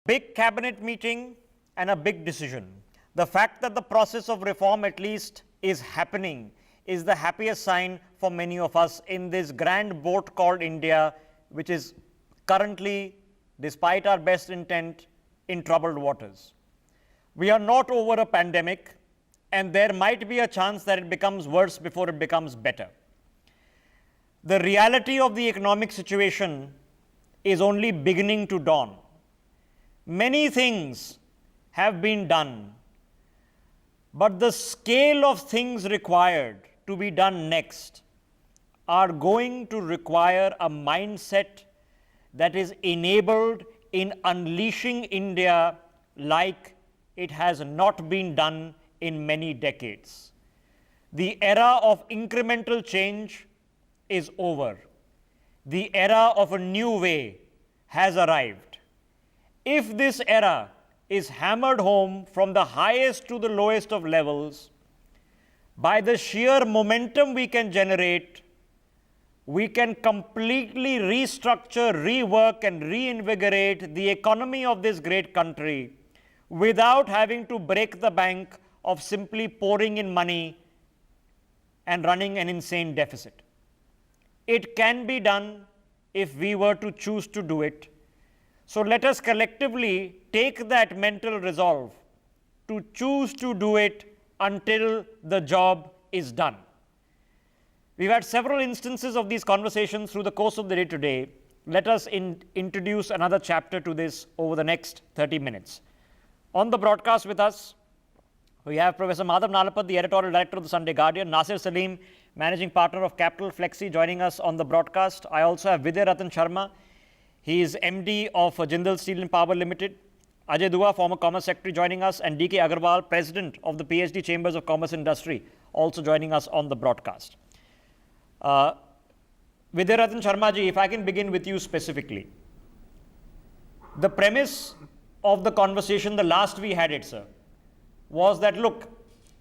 Big cabinet meeting and a big decision. The fact that the process of reform at least is happening is the happiest sign for many of us in this grand boat called India, which is currently, despite our best intent, in troubled waters. We are not over a pandemic, and there might be a chance that it becomes worse before it becomes better. The reality of the economic situation is only beginning to dawn. Many things have been done, but the scale of things required to be done next are going to require a mindset that is enabled in unleashing India like it has not been done in many decades. The era of incremental change is over. The era of a new way has arrived. If this era is hammered home from the highest to the lowest of levels, by the sheer momentum we can generate, we can completely restructure, rework, and reinvigorate the economy of this great country without having to break the bank of simply pouring in money and running an insane deficit. It can be done if we were to choose to do it. So let us collectively take that mental resolve to choose to do it until the job is done. We've had several instances of these conversations through the course of the day today. Let us introduce another chapter to this over the next 30 minutes. On the broadcast with us, we have Professor Madhav Nalapad, the editorial director of the Sunday Guardian, Nasir Salim, managing partner of Capital Flexi, joining us on the broadcast. I also have Vidya Ratan Sharma. He is MD of Jindal Steel and Power Limited. Ajay Dua, former Commerce Secretary, joining us, and DK Agarwal, President of the PhD Chambers of Commerce Industry, also joining us on the broadcast. Vidya Ratan Sharma ji, if I can begin with you specifically. The premise of the conversation, the last we had it, sir, was that, look,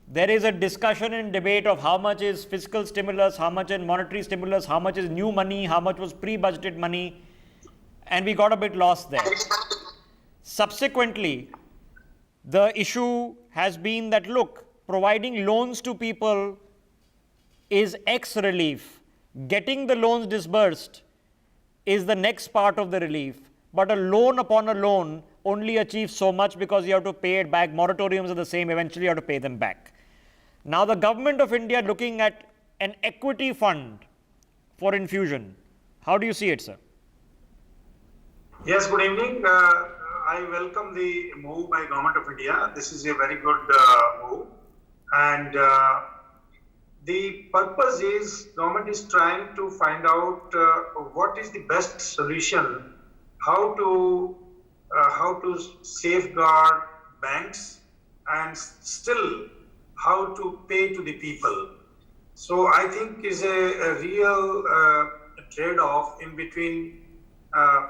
there is a discussion and debate of how much is fiscal stimulus, how much is monetary stimulus, how much is new money, how much was pre-budgeted money, and we got a bit lost there. Subsequently, the issue has been that, look, providing loans to people is X relief. Getting the loans disbursed is the next part of the relief. But a loan upon a loan only achieves so much because you have to pay it back. Moratoriums are the same. Eventually, you have to pay them back. Now, the government of India looking at an equity fund for infusion. How do you see it, sir? Yes, good evening. I welcome the move by Government of India. This is a very good move. And the purpose is government is trying to find out what is the best solution, how to safeguard banks and still how to pay to the people. So I think is a real trade-off in between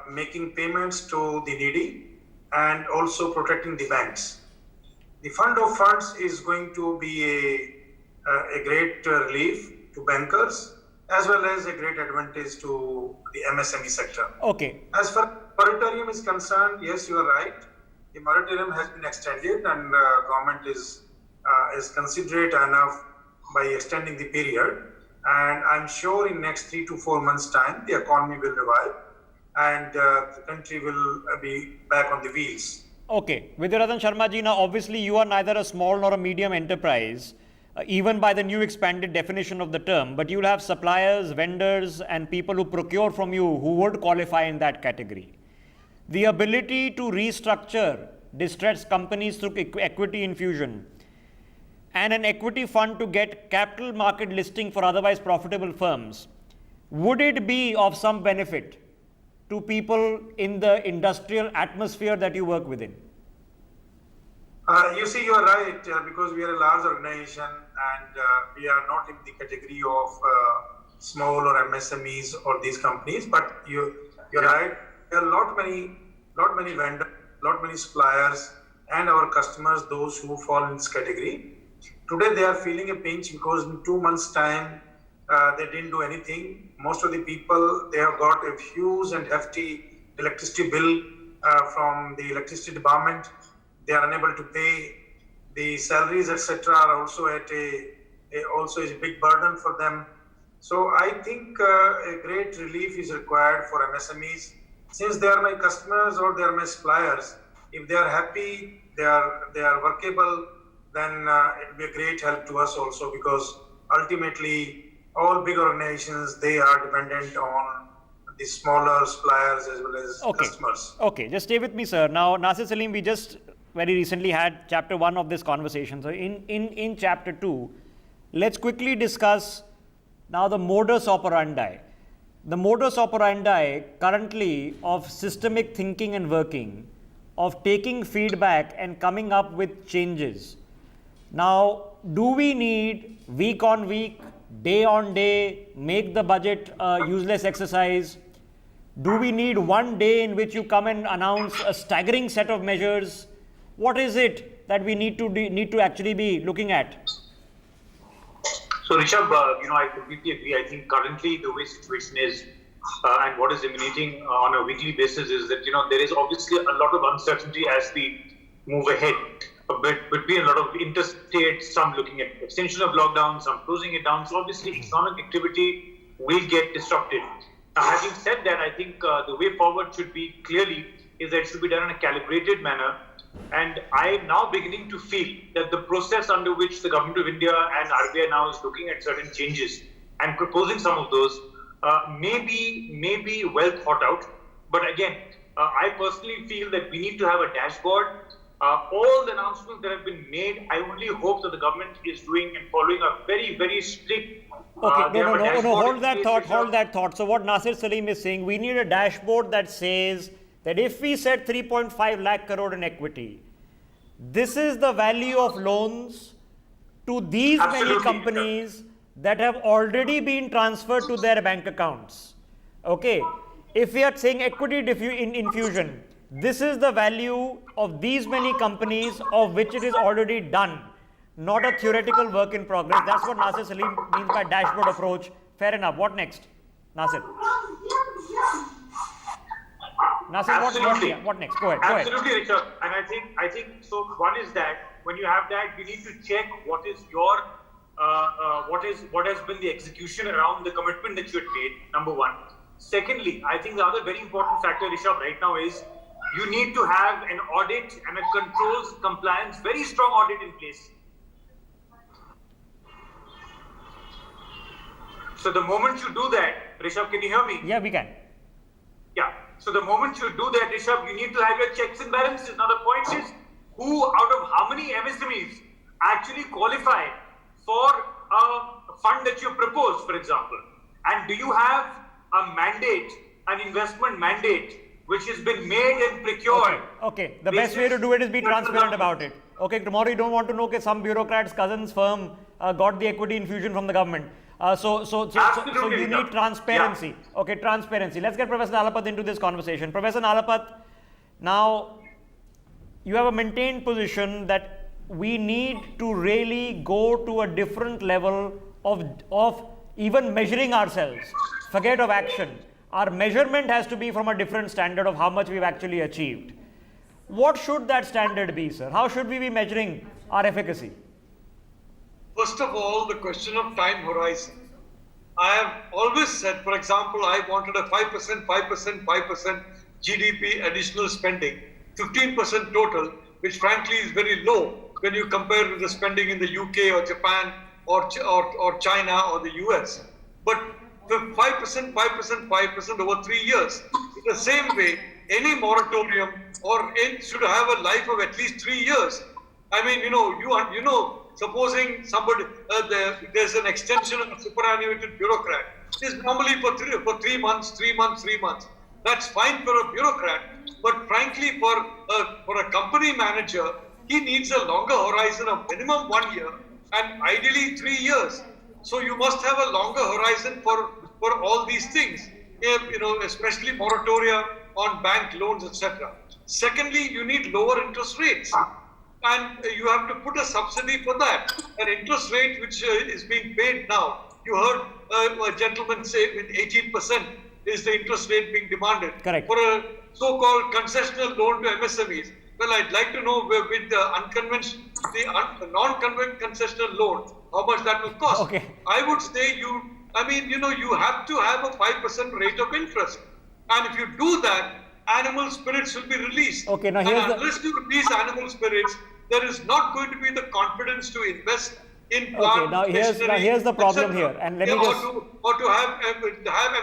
making payments to the needy and also protecting the banks. The fund of funds is going to be a great relief to bankers as well as a great advantage to the MSME sector. Okay. As far as moratorium is concerned, yes, you are right. The moratorium has been extended and government is considerate enough by extending the period. And I'm sure in next 3 to 4 months' time, the economy will revive and the country will be back on the wheels. Okay. Vidya Ratan Sharma ji, now obviously you are neither a small nor a medium enterprise, even by the new expanded definition of the term, but you'll have suppliers, vendors, and people who procure from you who would qualify in that category. The ability to restructure distressed companies through equity infusion and an equity fund to get capital market listing for otherwise profitable firms, would it be of some benefit to people in the industrial atmosphere that you work within? You see, you are right, because we are a large organization and we are not in the category of small or MSMEs or these companies, but you're right. There are lot many vendors, lot many suppliers and our customers, those who fall in this category. Today they are feeling a pinch because in 2 months' time they didn't do anything. Most of the people, they have got a huge and hefty electricity bill from the electricity department. They are unable to pay. The salaries, etc., are also at also is a big burden for them. So I think a great relief is required for MSMEs, since they are my customers or they are my suppliers. If they are happy, they are workable, then it will be a great help to us also, because ultimately all big organizations, they are dependent on the smaller suppliers as well as customers. Okay, just stay with me, sir. Now, Nasir Salim, we just very recently had chapter 1 of this conversation. So in chapter 2, let's quickly discuss now the modus operandi. The modus operandi currently of systemic thinking and working, of taking feedback and coming up with changes. Now, do we need week on week, day on day, make the budget a useless exercise? Do we need one day in which you come and announce a staggering set of measures? What is it that we need to actually be looking at? So Rishabh, I completely agree. I think currently the way situation is and what is emanating on a weekly basis is that, there is obviously a lot of uncertainty as we move ahead. But between a lot of interstate, some looking at extension of lockdown, some closing it down. So obviously economic activity will get disrupted. Now, having said that, I think the way forward should be clearly is that it should be done in a calibrated manner. And I am now beginning to feel that the process under which the Government of India and RBI now is looking at certain changes and proposing some of those may be well thought out. But again, I personally feel that we need to have a dashboard. All the announcements that have been made, I only hope that the government is doing and following a very, very strict. Okay, no, hold that thought. So what Nasir Salim is saying, we need a dashboard that says that if we set 3.5 lakh crore in equity, this is the value of loans to these many companies that have already been transferred to their bank accounts. Okay, if we are saying equity infusion, this is the value of these many companies of which it is already done, not a theoretical work in progress. That's what Nasir Salim means by dashboard approach. Fair enough. What next, Nasir? Nasir, what next? Go ahead. Absolutely, Richard. And I think so. One is that when you have that, you need to check what is your what has been the execution around the commitment that you had made. Number one. Secondly, I think the other very important factor, Rishabh, right now is you need to have an audit and a controls compliance, very strong audit in place. So the moment you do that, Rishabh, can you hear me? Yeah, we can. Yeah. So the moment you do that, Rishabh, you need to have your checks and balances. Now the point is, who out of how many MSMEs actually qualify for a fund that you propose, for example? And do you have a mandate, an investment mandate, which has been made and procured? Okay. The best way to do it is be transparent about it. Okay, tomorrow you don't want to know that some bureaucrat's cousin's firm got the equity infusion from the government. So you need transparency. Yeah. Okay, transparency. Let's get Professor Nalapat into this conversation. Professor Nalapat, now you have a maintained position that we need to really go to a different level of even measuring ourselves. Forget of action. Our measurement has to be from a different standard of how much we've actually achieved. What should that standard be, sir? How should we be measuring our efficacy? First of all, the question of time horizon. I have always said, for example, I wanted a 5% GDP additional spending, 15% total, which frankly is very low when you compare with the spending in the UK or Japan or China or the US. But the 5% over 3 years. In the same way, any moratorium should have a life of at least 3 years. I mean, supposing somebody there's an extension of a superannuated bureaucrat. It is normally for 3 months. That's fine for a bureaucrat, but frankly, for a company manager, he needs a longer horizon of minimum 1 year and ideally 3 years. So you must have a longer horizon for all these things, especially moratoria on bank loans, etc. Secondly, you need lower interest rates. And you have to put a subsidy for that. An interest rate which is being paid now. You heard a gentleman say with 18% is the interest rate being demanded. Correct. For so-called concessional loan to MSMEs. Well, I'd like to know with the non-concessional loan, how much that will cost. Okay. I would say you have to have a 5% rate of interest. And if you do that, animal spirits will be released. Okay, now and here's unless you release animal spirits, there is not going to be the confidence to invest in plant. Okay, now here's the problem here, and let me just or to have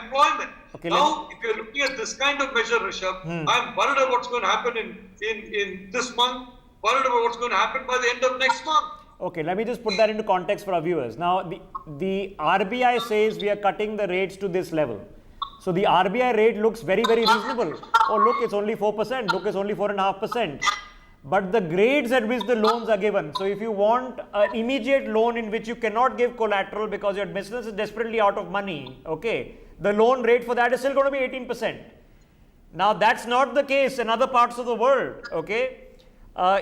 employment. Okay, now, if you're looking at this kind of measure, Rishabh, I'm worried about what's going to happen in this month. Worried about what's going to happen by the end of next month. Okay, let me just put that into context for our viewers. Now, the RBI says we are cutting the rates to this level. So the RBI rate looks very, very reasonable. Oh, look, it's only 4%. Look, it's only 4.5%. But the grades at which the loans are given. So if you want an immediate loan in which you cannot give collateral because your business is desperately out of money, okay, the loan rate for that is still going to be 18%. Now, that's not the case in other parts of the world, okay.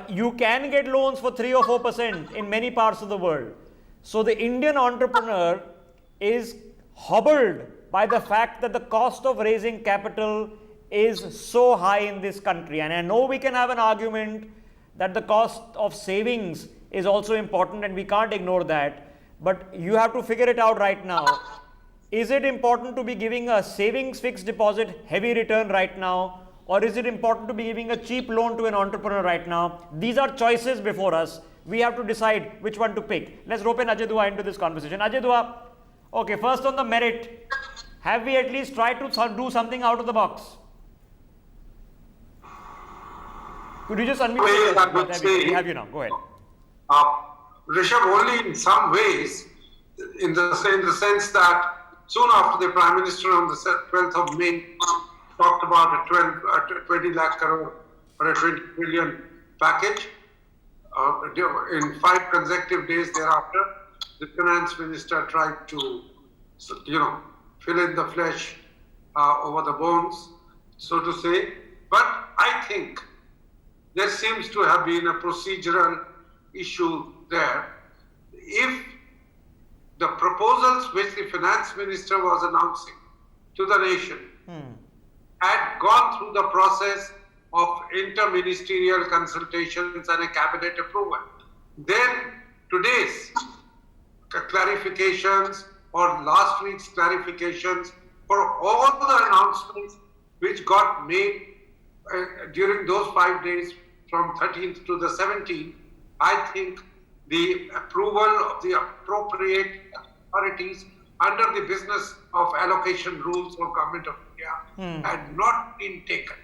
You can get loans for 3 or 4% in many parts of the world. So the Indian entrepreneur is hobbled by the fact that the cost of raising capital is so high in this country. And I know we can have an argument that the cost of savings is also important and we can't ignore that. But you have to figure it out right now. Is it important to be giving a savings fixed deposit heavy return right now? Or is it important to be giving a cheap loan to an entrepreneur right now? These are choices before us. We have to decide which one to pick. Let's rope in Ajay Dua into this conversation. Ajay Dua, okay, first on the merit, have we at least tried to do something out of the box? Could you just unmute yourself? We have you now. Go ahead. Rishabh, only in some ways, in the sense that soon after the Prime Minister on the 12th of May talked about a 20 lakh crore or a 20 billion package, in 5 consecutive days thereafter, the Finance Minister tried to, fill in the flesh over the bones, so to say. But I think there seems to have been a procedural issue there. If the proposals which the Finance Minister was announcing to the nation had gone through the process of interministerial consultations and a cabinet approval, then today's clarifications or last week's clarifications for all the announcements which got made during those 5 days from 13th to the 17th, I think the approval of the appropriate authorities under the business of allocation rules of Government of India had not been taken.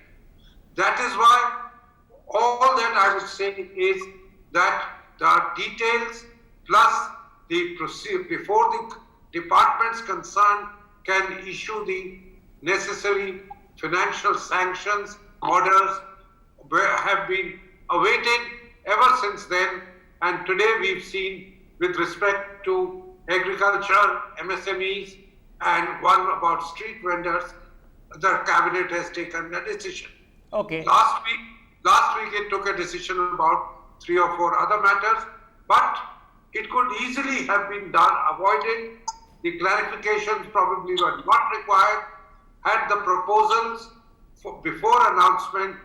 That is why all that I would say is that the details plus the procedure before the departments concerned can issue the necessary financial sanctions, orders have been awaited ever since then. And today we've seen, with respect to agriculture, MSMEs, and one about street vendors, the cabinet has taken a decision. Okay. Last week it took a decision about 3 or 4 other matters, but it could easily have been avoided. The clarifications probably were not required had the proposals before announcement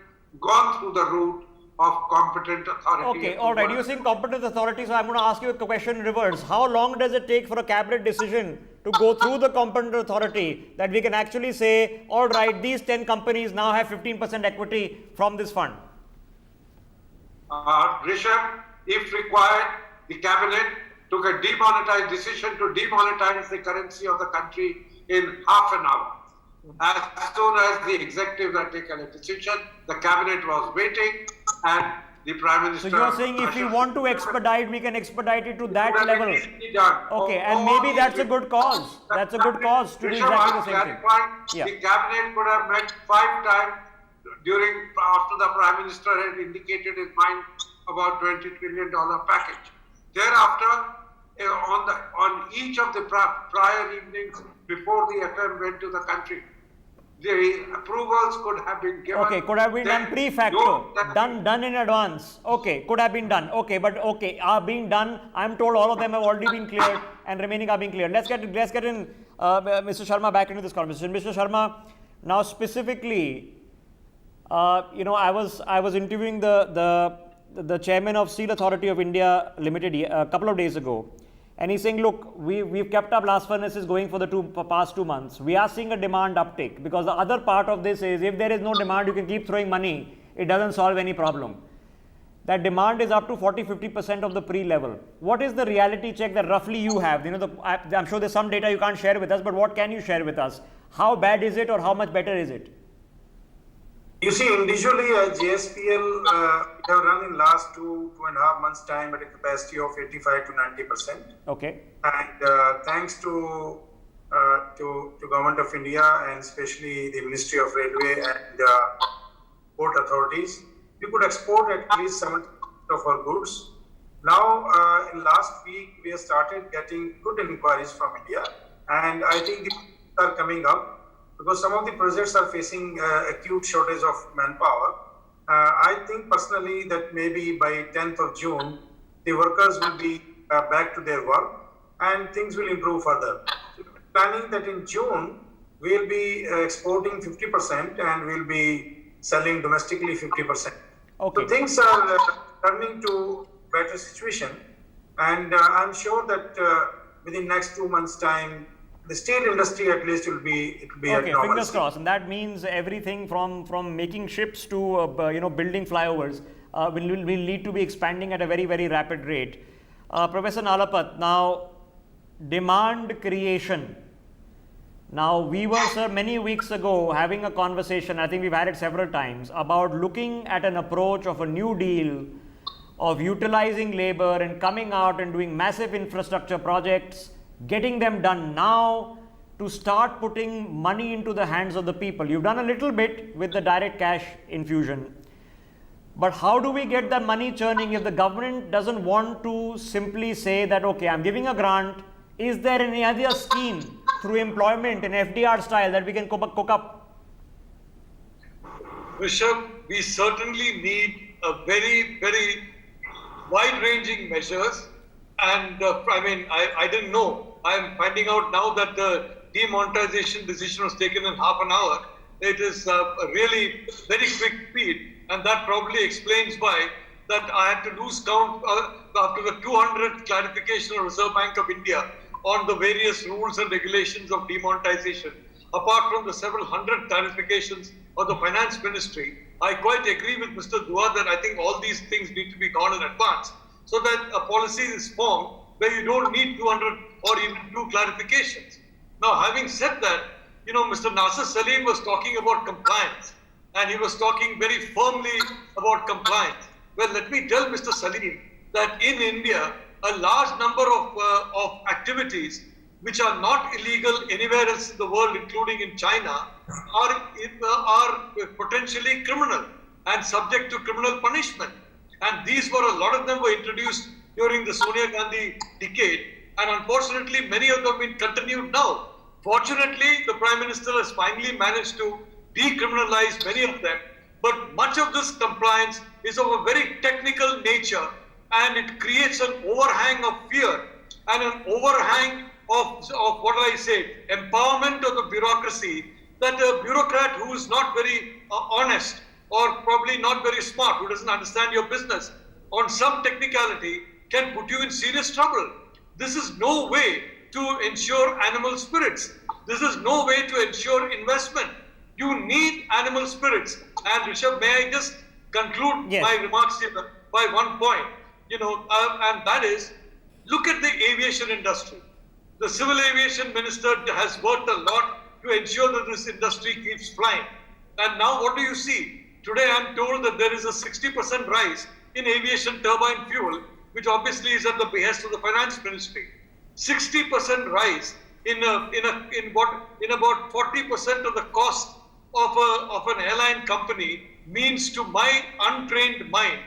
gone through the route of competent authority. Okay, all right. You're saying competent authority, so I'm going to ask you a question in reverse. How long does it take for a cabinet decision to go through the competent authority that we can actually say, all right, these 10 companies now have 15% equity from this fund? Rishabh, if required, the cabinet took a demonetized decision to demonetize the currency of the country in half an hour. As soon as the executive had taken a decision, the cabinet was waiting and the Prime Minister... So you're saying if we want to expedite, we can expedite it to that level? Done. Okay, and maybe that's a good cause. That's a good cause to do exactly the same thing. Yeah. The cabinet could have met 5 times after the Prime Minister had indicated his mind about $20 trillion package. Thereafter, on each of the prior evenings before the FM went to the country, the approvals could have been given. Okay, could have been done pre-facto, done in advance. Okay, could have been done. Okay, but okay, are being done. I'm told all of them have already been cleared and remaining are being cleared. Let's get in Mr. Sharma back into this conversation. Mr. Sharma, now specifically, I was interviewing the chairman of Steel Authority of India Limited a couple of days ago, and he's saying, look, we've kept our blast furnaces going for the past 2 months. We are seeing a demand uptick, because the other part of this is, if there is no demand, you can keep throwing money. It doesn't solve any problem. That demand is up to 40-50% of the pre-level. What is the reality check that roughly you have? I'm sure there's some data you can't share with us, but what can you share with us? How bad is it, or how much better is it? You see, individually at JSPL, we have run in last 2.5 months time at a capacity of 85 to 90%. Okay. And thanks to Government of India, and especially the Ministry of Railway and port authorities, we could export at least 70% of our goods. Now, in last week, we have started getting good inquiries from India, and I think these are coming up, because some of the projects are facing acute shortage of manpower. I think personally that maybe by 10th of June, the workers will be back to their work and things will improve further. So planning that in June, we'll be exporting 50% and we'll be selling domestically 50%. Okay. So things are turning to better situation, and I'm sure that within next 2 months' time, the steel industry at least will be Okay, at normal. fingers crossed. And that means everything from making ships to building flyovers will need to be expanding at a very, very rapid rate. Professor Nalapat, now demand creation. Now we were, sir, many weeks ago having a conversation, I think we've had it several times, about looking at an approach of a new deal of utilizing labor and coming out and doing massive infrastructure projects, getting them done now to start putting money into the hands of the people. You've done a little bit with the direct cash infusion, but how do we get the money churning if the government doesn't want to simply say that, okay, I'm giving a grant? Is there any other scheme through employment in FDR style that we can cook up? Rishabh, we certainly need a very, very wide-ranging measures. And I didn't know. I'm finding out now that the demonetization decision was taken in half an hour. It is a really very quick speed, and that probably explains why that I had to lose count after the 200 clarification of Reserve Bank of India on the various rules and regulations of demonetization. Apart from the several hundred clarifications of the Finance Ministry, I quite agree with Mr. Dua that I think all these things need to be gone in advance, so that a policy is formed where you don't need 200 or even 2 clarifications. Now, having said that, Mr. Nasser Salim was talking about compliance, and he was talking very firmly about compliance. Well, let me tell Mr. Salim that in India, a large number of activities which are not illegal anywhere else in the world, including in China, are potentially criminal and subject to criminal punishment. And a lot of them were introduced during the Sonia Gandhi decade, and unfortunately many of them have been continued now. Fortunately, the Prime Minister has finally managed to decriminalize many of them, but much of this compliance is of a very technical nature, and it creates an overhang of fear and an overhang of what I say, empowerment of the bureaucracy, that a bureaucrat who is not very honest or probably not very smart, who doesn't understand your business on some technicality, can put you in serious trouble. This is no way to ensure animal spirits. This is no way to ensure investment. You need animal spirits. And Rishabh, may I just conclude my remarks here by one point, and that is, look at the aviation industry. The civil aviation minister has worked a lot to ensure that this industry keeps flying. And now what do you see? Today I'm told that there is a 60% rise in aviation turbine fuel, which obviously is at the behest of the Finance Ministry. 60% rise in about 40% of the cost of an airline company means, to my untrained mind,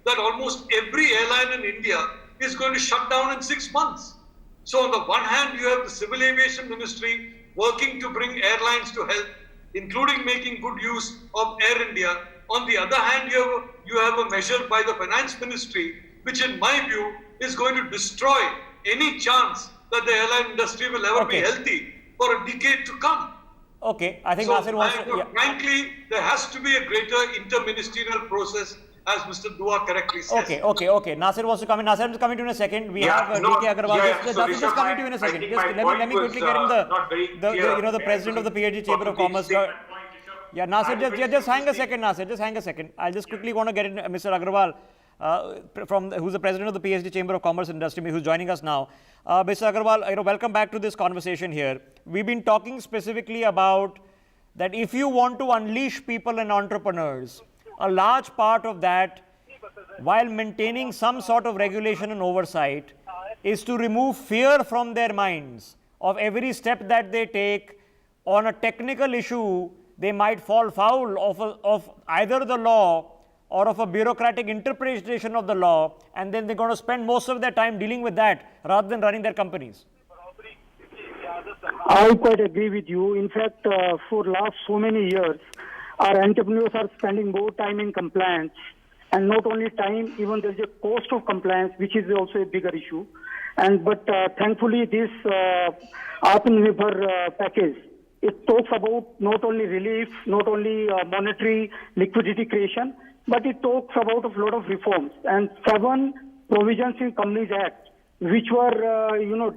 that almost every airline in India is going to shut down in 6 months. So on the one hand, you have the Civil Aviation Ministry working to bring airlines to help, including making good use of Air India. On the other hand, you have a measure by the Finance Ministry, which in my view is going to destroy any chance that the airline industry will ever be healthy for a decade to come. Okay, I think So, Nasir wants to. Yeah. frankly, there has to be a greater interministerial process, as Mr. Dua correctly says. Okay. Nasir wants to come in. Nasir, I'm just coming to you in a second. We have DK Agarwal. So Just coming to you in a second. Just let me quickly get in the president of the PhD Chamber of Commerce. Yeah, Nasir, just hang a second, Nasir. Just hang a second. I'll just quickly want to get in Mr. Agarwal, who's the president of the PhD Chamber of Commerce and Industry, who's joining us now. Mr. Agarwal, welcome back to this conversation here. We've been talking specifically about that if you want to unleash people and entrepreneurs, a large part of that, while maintaining some sort of regulation and oversight, is to remove fear from their minds of every step that they take on a technical issue. They might fall foul of either the law or of a bureaucratic interpretation of the law, and then they're going to spend most of their time dealing with that rather than running their companies. I quite agree with you. In fact, for last so many years, our entrepreneurs are spending more time in compliance, and not only time, even there's a cost of compliance, which is also a bigger issue. But thankfully, this Atmanirbhar package, it talks about not only relief, not only monetary liquidity creation, but it talks about a lot of reforms and 7 provisions in Companies Act, which were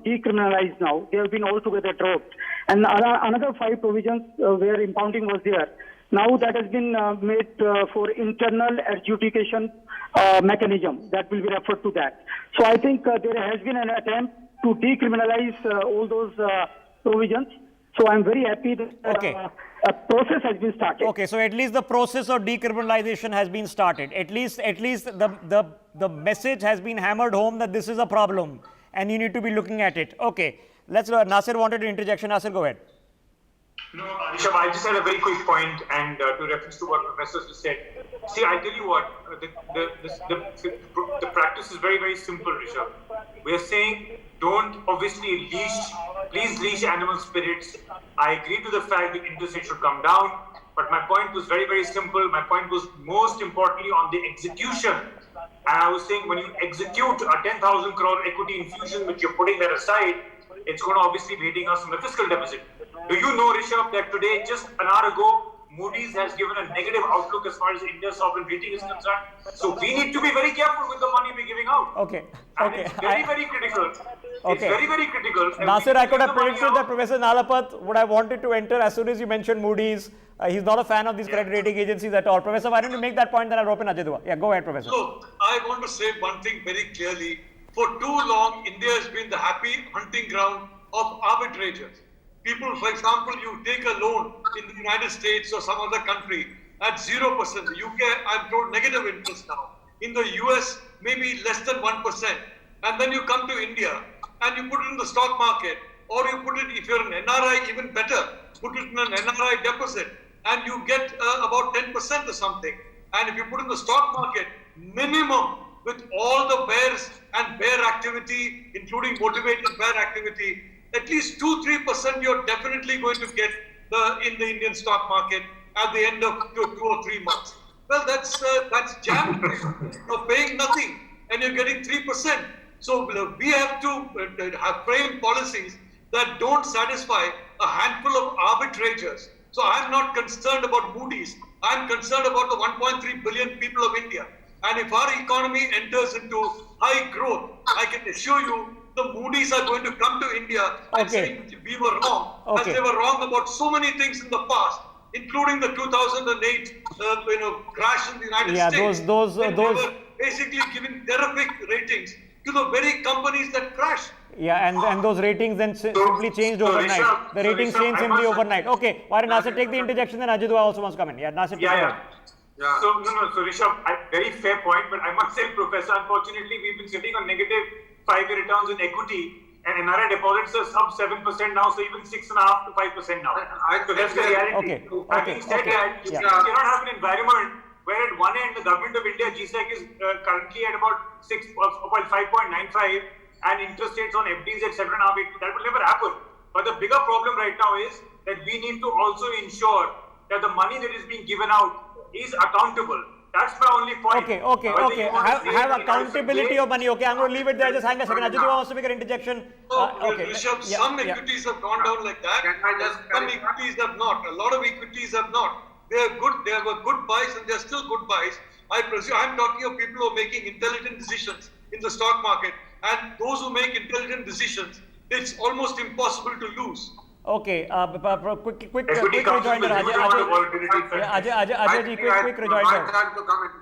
decriminalized now. They have been altogether dropped. And another 5 provisions where impounding was there. Now that has been made for internal adjudication mechanism that will be referred to that. So I think there has been an attempt to decriminalize all those provisions. So I'm very happy that a process has been started. Okay, so at least the process of decriminalization has been started. At least the message has been hammered home that this is a problem and you need to be looking at it. Okay, Nasir wanted an interjection. Nasir, go ahead. No, Rishabh, I just had a very quick point and to reference to what Professor just said. See, I tell you what, the practice is very, very simple, Rishabh. We are saying don't obviously please leash animal spirits. I agree to the fact that interest rate should come down, but my point was very, very simple. My point was most importantly on the execution. And I was saying when you execute a 10,000 crore equity infusion, which you're putting that aside, it's going to obviously be hitting us in the fiscal deficit. Do you know, Rishabh, that today, just an hour ago, Moody's has given a negative outlook as far as India's sovereign rating is concerned. So we need to be very careful with the money we're giving out. And it's very, very critical. It's very, very critical. Nasir, I could have predicted that Professor Nalapat would have wanted to enter as soon as you mentioned Moody's. He's not a fan of these credit rating agencies at all. Professor, why don't you make that point, then I'll open Ajay Dua. Yeah, go ahead, Professor. So, I want to say one thing very clearly. For too long, India has been the happy hunting ground of arbitrageurs. People, for example, you take a loan in the United States or some other country at 0%. The UK, I'm told, negative interest now. In the US, maybe less than 1%. And then you come to India and you put it in the stock market, or you put it, if you're an NRI, even better, put it in an NRI deposit, and you get about 10% or something. And if you put in the stock market, minimum, with all the bears and bear activity, including motivated bear activity, at least 2-3% you're definitely going to get in the Indian stock market at the end of 2 or 3 months. Well, that's jammed. You're paying nothing and you're getting 3%. So we have to have frame policies that don't satisfy a handful of arbitrageurs. So I'm not concerned about Moody's. I'm concerned about the 1.3 billion people of India. And if our economy enters into high growth, I can assure you the Moody's are going to come to India and say we were wrong, as they were wrong about so many things in the past, including the 2008 crash in the United States. Those They were basically giving terrific ratings to the very companies that crashed. Yeah, and those ratings then simply changed overnight. The ratings changed simply overnight. Okay, why don't Nasir take the interjection, then Ajay Dua also wants to come in. Yeah, Nasir, Yeah. So Rishabh, very fair point, but I must say, Professor, unfortunately, we've been sitting on negative 5-year returns in equity, and NRI deposits are sub 7% now, so even 6.5% to 5% now. So that's the reality. Having said that, you cannot have an environment where at one end the government of India, GSEC, is currently at about 5.95, and interest rates on FDs at 7.5-8. That will never happen. But the bigger problem right now is that we need to also ensure that the money that is being given out is accountable. That's my only point. Okay. Whether you want to say Have the accountability price of money. Okay, I'm going to leave it there. Just hang a second. Ajit wants to make an interjection. Okay. Rishabh, Yeah, some yeah. equities have gone down like that. Can I just Some clarify? equities have not. A lot of equities have not. They are good. They were good buys, and they are still good buys. I presume I'm talking of people who are making intelligent decisions in the stock market, and those who make intelligent decisions, it's almost impossible to lose. Okay, quick Equity comes with rejoinder. a huge amount of volatility. Ajay ji, quick rejoinder. My turn to comment.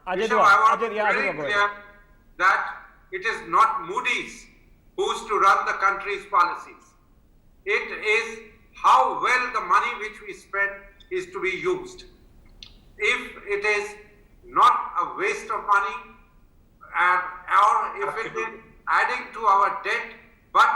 Ajay Rishabh, Dua, I want Ajay, to be yeah, Ajay very Dua, go ahead. clear that it is not Moody's who's to run the country's policies. It is how well the money which we spend is to be used. If it is not a waste of money, or if it is adding to our debt, but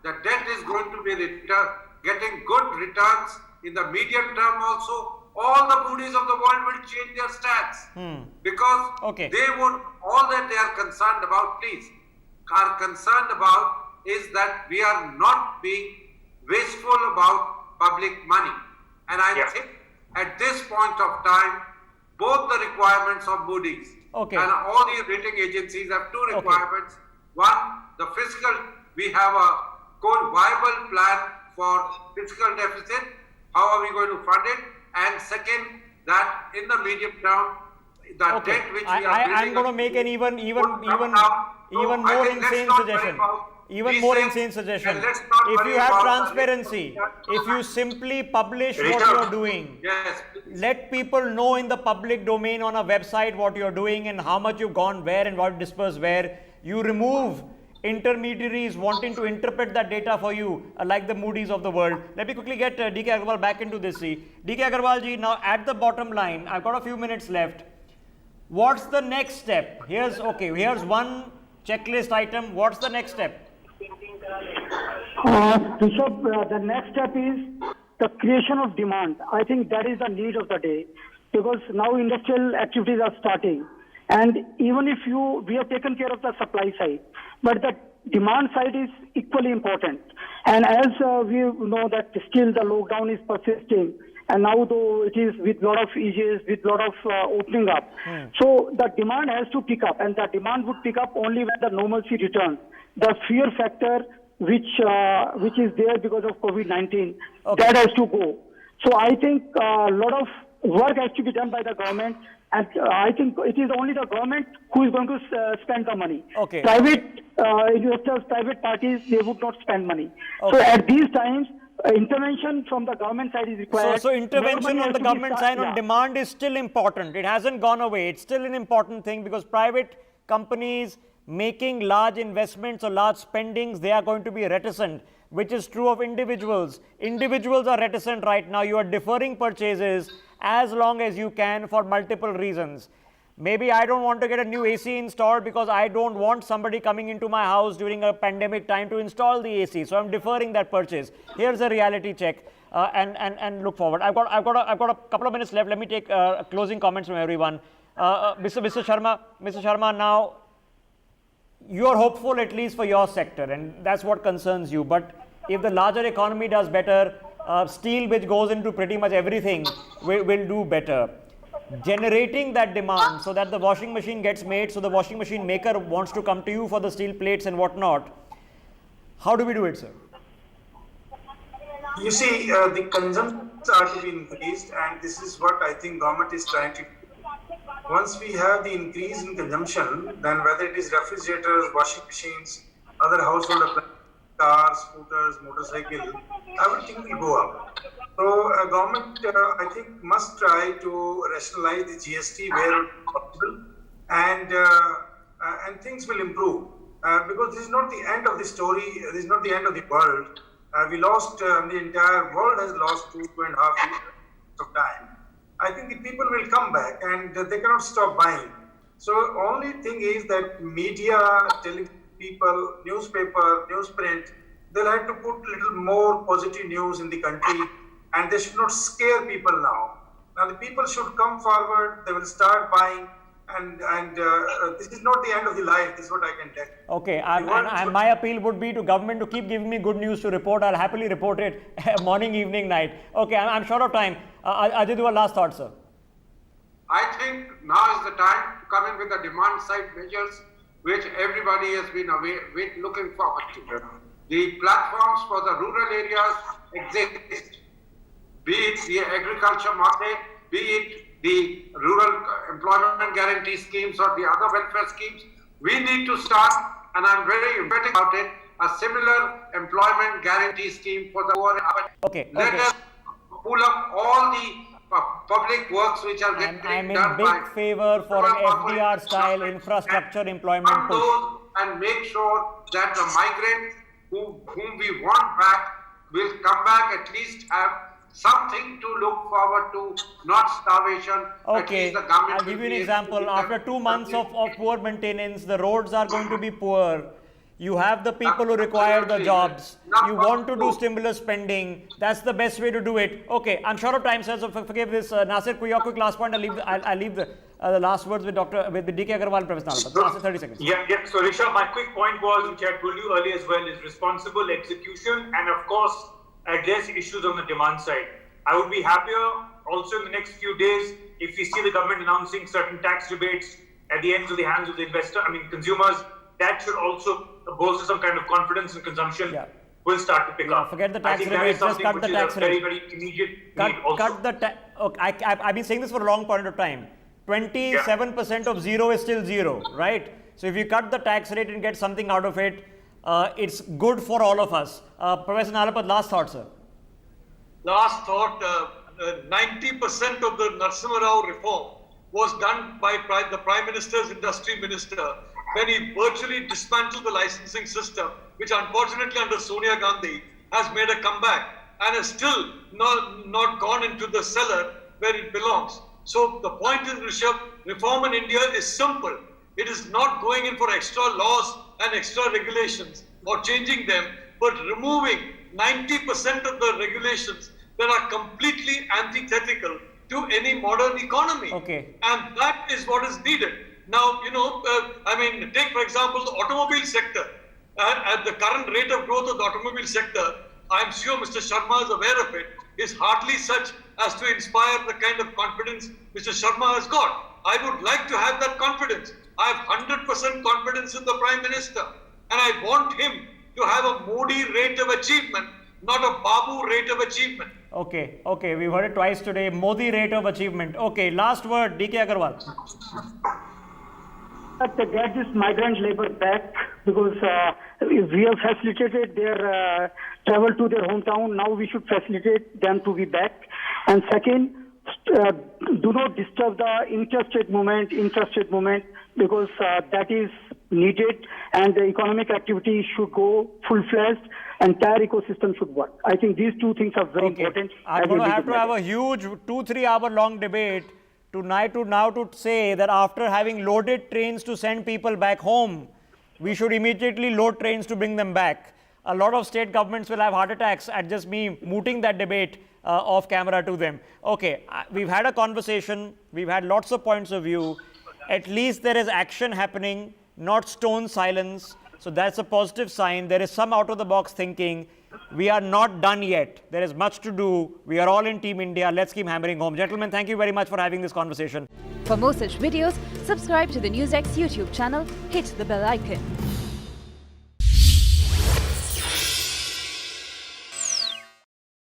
the debt is going to be getting good returns in the medium term also, all the Moody's of the world will change their stats. Because Okay. they would, all that they are concerned about, are concerned about is that we are not being wasteful about public money. And I Yeah. think at this point of time, both the requirements of Moody's Okay. and all the rating agencies have two requirements. One, the fiscal, we have a viable plan for fiscal deficit. How are we going to fund it? And second, that in the medium term, the Okay, debt which we are I'm building going to up make an even would come down. So even I more think let's insane not worry suggestion. about Even these more things, insane suggestion. and let's not If worry you have about the transparency, if you simply publish what Richard. you're doing, Yes. let people know in the public domain on a website what you're doing and how much you've gone where and what dispersed where. You remove intermediaries wanting to interpret that data for you, like the Moody's of the world. Let me quickly get DK Agarwal back into this. DK Agarwal ji, now at the bottom line, I've got a few minutes left. What's the next step? Here's one checklist item. What's the next step? Rishabh, the next step is the creation of demand. I think that is the need of the day, because now industrial activities are starting, and even if we have taken care of the supply side, but the demand side is equally important. And as we know that still the lockdown is persisting, and now though it is with lot of eases, with lot of opening up, so the demand has to pick up, and the demand would pick up only when the normalcy returns. The fear factor which is there because of COVID-19, that has to go. So I think a lot of work has to be done by the government, and I think it is only the government who is going to spend the money. Okay. Private investors, private parties, they would not spend money. Okay. So at these times, intervention from the government side is required. So intervention More money on has the to be government side on yeah. demand is still important. It hasn't gone away. It's still an important thing because private companies making large investments or large spendings, they are going to be reticent, which is true of individuals. Individuals are reticent right now. You are deferring purchases as long as you can for multiple reasons. Maybe I don't want to get a new AC installed because I don't want somebody coming into my house during a pandemic time to install the AC. So I'm deferring that purchase. Here's a reality check and look forward. I've got a couple of minutes left. Let me take closing comments from everyone. Mr. Sharma, now you are hopeful at least for your sector, and that's what concerns you. But if the larger economy does better, steel, which goes into pretty much everything, will do better. Generating that demand so that the washing machine gets made, so the washing machine maker wants to come to you for the steel plates and whatnot. How do we do it, sir? You see, the consumptions are to be increased, and this is what I think government is trying to do. Once we have the increase in consumption, then whether it is refrigerators, washing machines, other household appliances, cars, scooters, motorcycles, everything will go up. So government, I think, must try to rationalize the GST where possible, and things will improve. Because this is not the end of the story. This is not the end of the world. We lost, the entire world has lost 2.5 years of time. I think the people will come back and they cannot stop buying. So only thing is that media, telling people, newspaper, newsprint, they'll have to put little more positive news in the country, and they should not scare people now. Now the people should come forward, they will start buying, and this is not the end of the life. This is what I can tell you. Okay, and my appeal would be to government to keep giving me good news to report. I'll happily report it morning, evening, night. Okay, I'm short of time. Ajay Dua, last thought, sir. I think now is the time to come in with the demand side measures which everybody has been looking forward to. The platforms for the rural areas exist, be it the agriculture market, be it the rural employment guarantee schemes or the other welfare schemes. We need to start, and I'm very emphatic about it, a similar employment guarantee scheme for the poor. Okay. Let us pull up all the public works which are getting I'm in done by big favor for an FDR style infrastructure employment fund push. those and make sure that the migrants whom we want back will come back, at least have something to look forward to, not starvation. At Okay, least the government I'll give will you an be able example. to After 2 months of poor maintenance, the roads are going to be poor. You have the people who require the Absolutely. jobs. Not You want to do possible. stimulus spending. That's the best way to do it. Okay, I'm short of time, sir. So forgive this. Nasir, your quick last point. I'll leave the last words with DK Agarwal and Professor Nalapat. Nasir, 30 seconds. Yeah. So Rishabh, my quick point was, which I told you earlier as well, is responsible execution and of course address issues on the demand side. I would be happier also in the next few days if we see the government announcing certain tax rebates at the hands of the consumers. That should also bolster some kind of confidence and consumption. Yeah. Will start to pick up. Forget the I tax think that rebates, is just something cut which the is tax a very, rate. very immediate need also. Cut the tax. Okay, I've been saying this for a long point of time. 27% of zero is still zero, right? So if you cut the tax rate and get something out of it, it's good for all of us. Professor Nalapat, last thought, sir. Last thought, 90% of the Narasimha Rao reform was done by the Prime Minister's Industry Minister when he virtually dismantled the licensing system, which unfortunately under Sonia Gandhi has made a comeback and has still not gone into the cellar where it belongs. So the point is, Rishabh, reform in India is simple. It is not going in for extra laws and extra regulations or changing them, but removing 90% of the regulations that are completely antithetical to any modern economy. Okay. And that is what is needed. Now, take for example the automobile sector. At the current rate of growth of the automobile sector, I'm sure Mr. Sharma is aware of it, is hardly such as to inspire the kind of confidence Mr. Sharma has got. I would like to have that confidence. I have 100% confidence in the Prime Minister, and I want him to have a Modi rate of achievement, not a Babu rate of achievement. Okay, we've heard it twice today. Modi rate of achievement. Okay, last word, DK Agarwal. To get this migrant labor back, because we have facilitated their travel to their hometown. Now we should facilitate them to be back. And second, do not disturb the interstate movement, because that is needed, and the economic activity should go full-fledged. Entire ecosystem should work. I think these two things are very important. I'm going to have a huge 2-3 hour long debate to say that after having loaded trains to send people back home, we should immediately load trains to bring them back. A lot of state governments will have heart attacks at just me mooting that debate off camera to them. Okay, we've had a conversation. We've had lots of points of view. At least there is action happening, not stone silence. So that's a positive sign. There is some out-of-the-box thinking. We are not done yet. There is much to do. We are all in Team India. Let's keep hammering home. Gentlemen, thank you very much for having this conversation. For more such videos, subscribe to the NewsX YouTube channel, hit the bell icon.